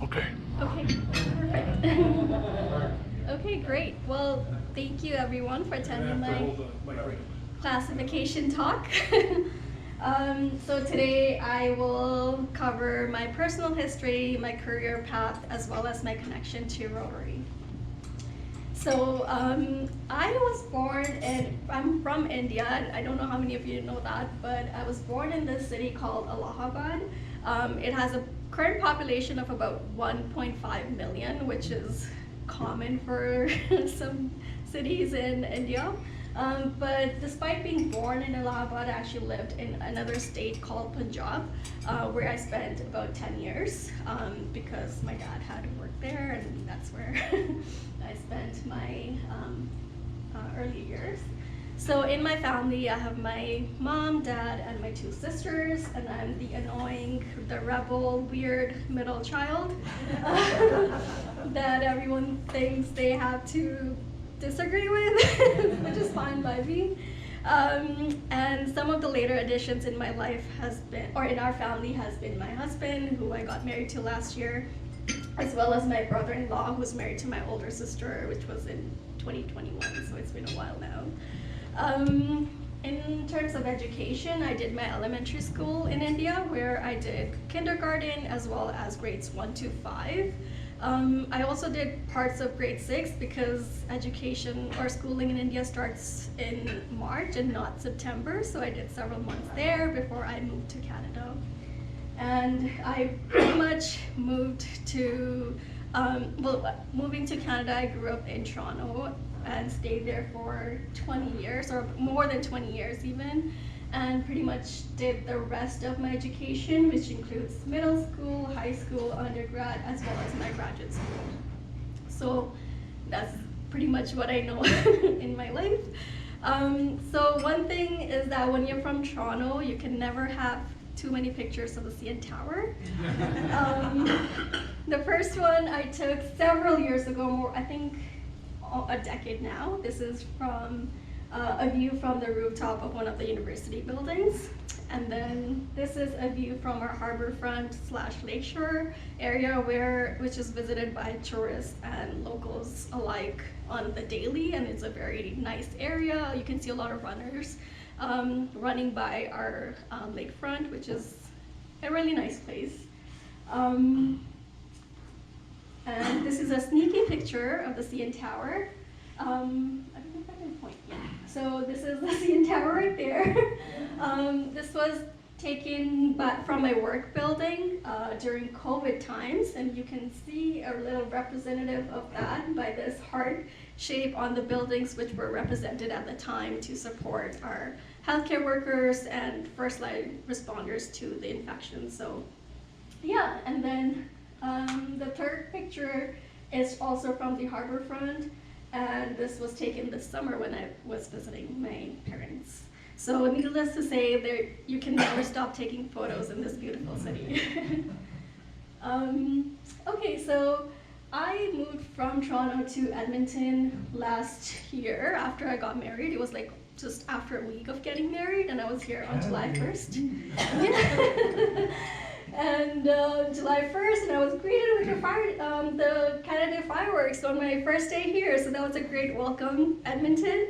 Okay. Okay, perfect. Okay, great. Well, thank you everyone for attending my classification talk. So today I will cover my personal history, my career path, as well as my connection to Rotary. So I was born I'm from India. I don't know how many of you know that, but I was born in this city called Allahabad. It has a current population of about 1.5 million, which is common for some cities in India. But despite being born in Allahabad, I actually lived in another state called Punjab, where I spent about 10 years because my dad had worked there, and that's where I spent my early years. So in my family, I have my mom, dad, and my two sisters, and I'm the annoying, the rebel, weird middle child that everyone thinks they have to disagree with, which is fine by me. And some of the later additions in my life has been, or in our family, has been my husband, who I got married to last year, as well as my brother-in-law, who's married to my older sister, which was in 2021, so it's been a while now. In terms of education, I did my elementary school in India, where I did kindergarten as well as grades 1 to 5. I also did parts of grade 6 because education or schooling in India starts in March and not September, so I did several months there before I moved to Canada. And I pretty much moved to, moving to Canada, I grew up in Toronto and stayed there for 20 years, or more than 20 years even, and pretty much did the rest of my education, which includes middle school, high school, undergrad, as well as my graduate school. So that's pretty much what I know in my life. So one thing is that when you're from Toronto, you can never have too many pictures of the CN Tower. The first one I took several years ago, I think a decade now. This is from a view from the rooftop of one of the university buildings. And then this is a view from our harborfront / lakeshore area, which is visited by tourists and locals alike on the daily, and it's a very nice area. You can see a lot of runners running by our lakefront, which is a really nice place. And this is a sneaky picture of the CN Tower. I don't know if I can point. Yeah. So this is the CN Tower right there. This was taken from my work building during COVID times, and you can see a little representative of that by this heart shape on the buildings, which were represented at the time to support our healthcare workers and first line responders to the infection. So yeah, and then the third picture is also from the harborfront, and this was taken this summer when I was visiting my parents. So needless to say, you can never stop taking photos in this beautiful city. Okay, so I moved from Toronto to Edmonton last year after I got married. It was like just after a week of getting married, and I was here on July 1st. And July 1st, and I was greeted with the Canada fireworks on my first day here, so that was a great welcome, Edmonton.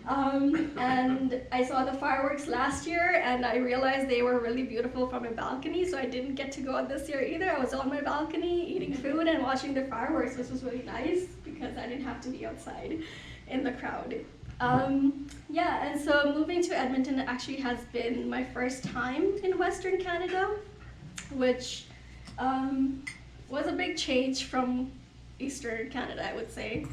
And I saw the fireworks last year, and I realized they were really beautiful from a balcony, so I didn't get to go out this year either. I was on my balcony eating food and watching the fireworks, which was really nice because I didn't have to be outside in the crowd. Yeah, and so moving to Edmonton actually has been my first time in Western Canada, which was a big change from Eastern Canada, I would say.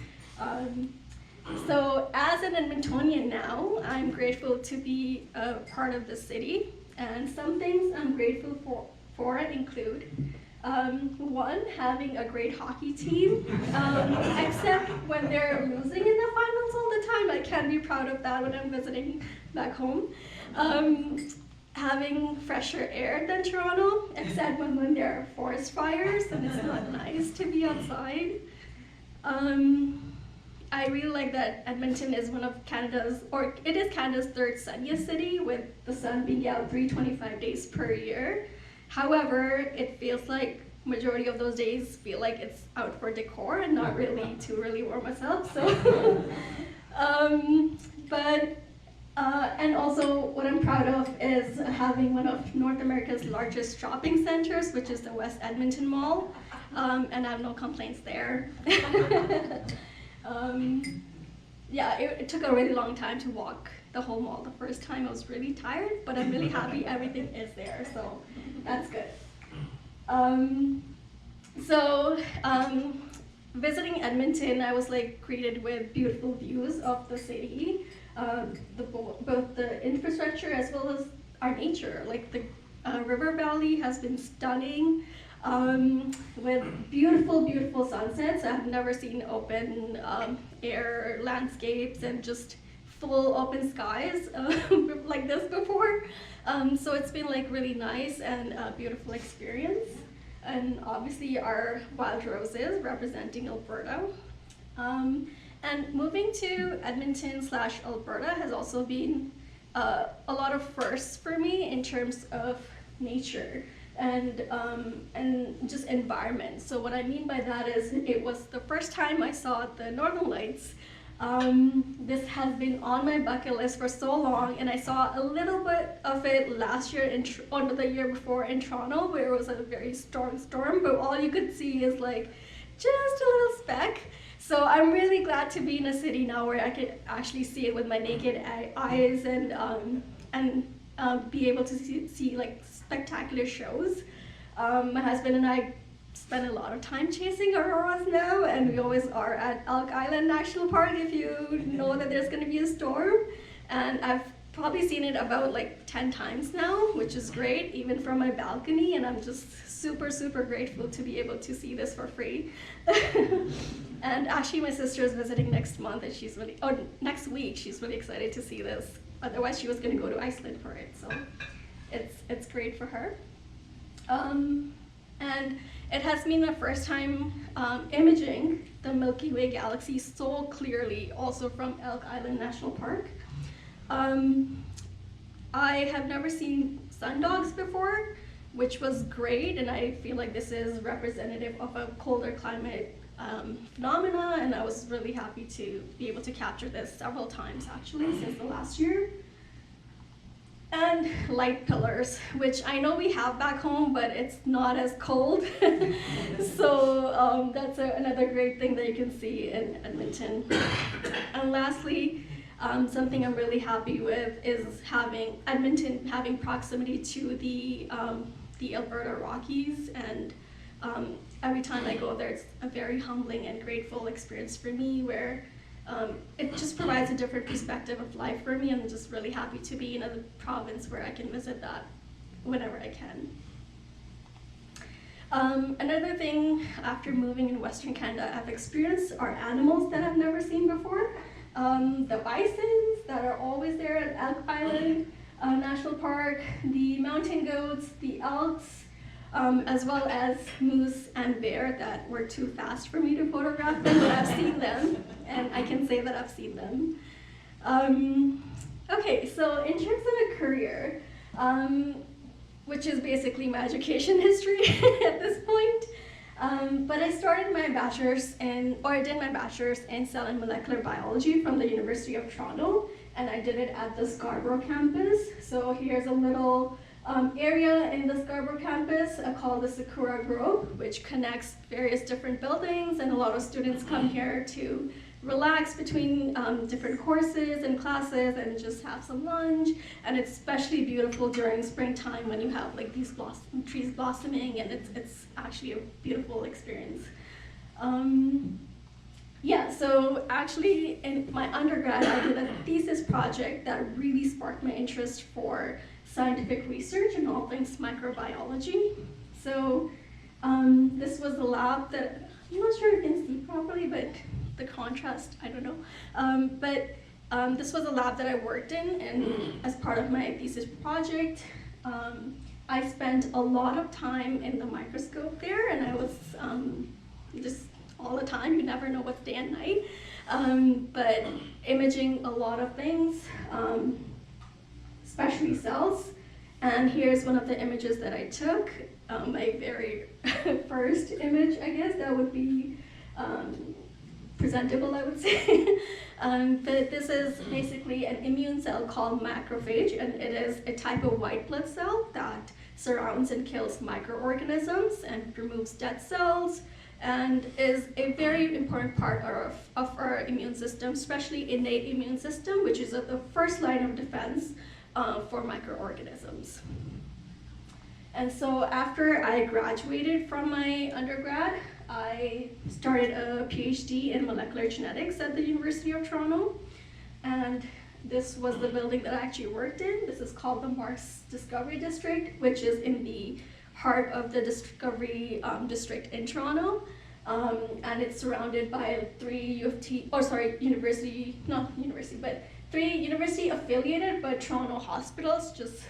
So as an Edmontonian now, I'm grateful to be a part of the city, and some things I'm grateful for include one, having a great hockey team, except when they're losing in the finals all the time. I can be proud of that when I'm visiting back home. Having fresher air than Toronto, except when there are forest fires and it's not nice to be outside. I really like that Edmonton is one of Canada's, or it is Canada's third sunniest city, with the sun being out 325 days per year. However, it feels like majority of those days feel like it's out for decor and not really to really warm myself. So, and also what I'm proud of is having one of North America's largest shopping centers, which is the West Edmonton Mall, and I have no complaints there. Yeah, it took a really long time to walk the whole mall. The first time I was really tired, but I'm really happy everything is there, so that's good. Visiting Edmonton, I was like greeted with beautiful views of the city, both the infrastructure as well as our nature. Like the river valley has been stunning, with beautiful, beautiful sunsets. I've never seen open air landscapes and just full open skies like this before. So it's been like really nice and a beautiful experience. And obviously our wild roses representing Alberta. And moving to Edmonton/Alberta has also been a lot of firsts for me in terms of nature and just environment. So what I mean by that is it was the first time I saw the Northern Lights. This has been on my bucket list for so long, and I saw a little bit of it last year or the year before in Toronto, where it was a very strong storm, but all you could see is like just a little speck. So I'm really glad to be in a city now where I could actually see it with my naked eyes and be able to see like spectacular shows. My husband and I spend a lot of time chasing auroras now, and we always are at Elk Island National Park if you know that there's going to be a storm. And I've probably seen it about like 10 times now, which is great, even from my balcony, and I'm just super, super grateful to be able to see this for free. And actually my sister is visiting next month, and next week, she's really excited to see this. Otherwise she was going to go to Iceland for it, so it's great for her. And it has been my first time imaging the Milky Way galaxy so clearly, also from Elk Island National Park. I have never seen sundogs before, which was great, and I feel like this is representative of a colder climate phenomena, and I was really happy to be able to capture this several times actually since the last year. And light pillars, which I know we have back home, but it's not as cold. So that's another great thing that you can see in Edmonton. And lastly, something I'm really happy with is Edmonton having proximity to the Alberta Rockies, and every time I go there, it's a very humbling and grateful experience for me, where it just provides a different perspective of life for me. I'm just really happy to be in a province where I can visit that whenever I can. Another thing after moving in Western Canada I've experienced are animals that I've never seen before. The bisons that are always there at Elk Island National Park, the mountain goats, the elks, as well as moose and bear that were too fast for me to photograph them, but I've seen them, and I can say that I've seen them. Okay, so in terms of a career, which is basically my education history at this point, but I started my bachelor's I did my bachelor's in cell and molecular biology from the University of Toronto, and I did it at the Scarborough campus. So here's a little area in the Scarborough campus called the Sakura Grove, which connects various different buildings, and a lot of students come here to relax between different courses and classes and just have some lunch. And it's especially beautiful during springtime when you have like these trees blossoming, and it's actually a beautiful experience. Yeah, so actually in my undergrad I did a thesis project that really sparked my interest for scientific research in all things microbiology. So this was the lab that, I'm not sure if you can see properly, but the contrast, I don't know. This was a lab that I worked in, and as part of my thesis project, I spent a lot of time in the microscope there, and I was just all the time, you never know what's day and night, but imaging a lot of things, especially cells. And here's one of the images that I took. my very first image, I guess, that would be presentable, I would say. But this is basically an immune cell called macrophage, and it is a type of white blood cell that surrounds and kills microorganisms and removes dead cells, and is a very important part of our immune system, especially innate immune system, which is the first line of defense for microorganisms. And so after I graduated from my undergrad, I started a PhD in molecular genetics at the University of Toronto. And this was the building that I actually worked in. This is called the Marks Discovery District, which is in the heart of the Discovery District in Toronto. And it's surrounded by three university affiliated but Toronto hospitals just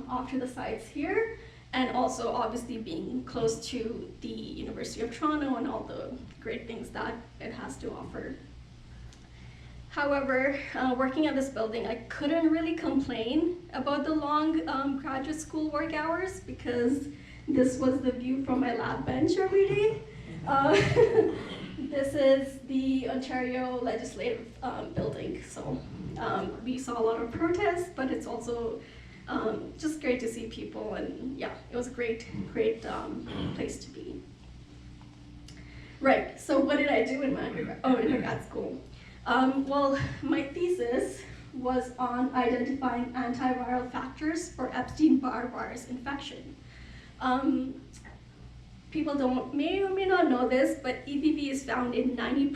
off to the sides here. And also obviously being close to the University of Toronto and all the great things that it has to offer. However, working at this building, I couldn't really complain about the long graduate school work hours because this was the view from my lab bench every day. This is the Ontario Legislative Building, so we saw a lot of protests, but it's also just great to see people, and yeah, it was a great place to be. Right, so what did I do in my undergrad school? Well, my thesis was on identifying antiviral factors for Epstein-Barr virus infection. People may or may not know this, but EBV is found in 90%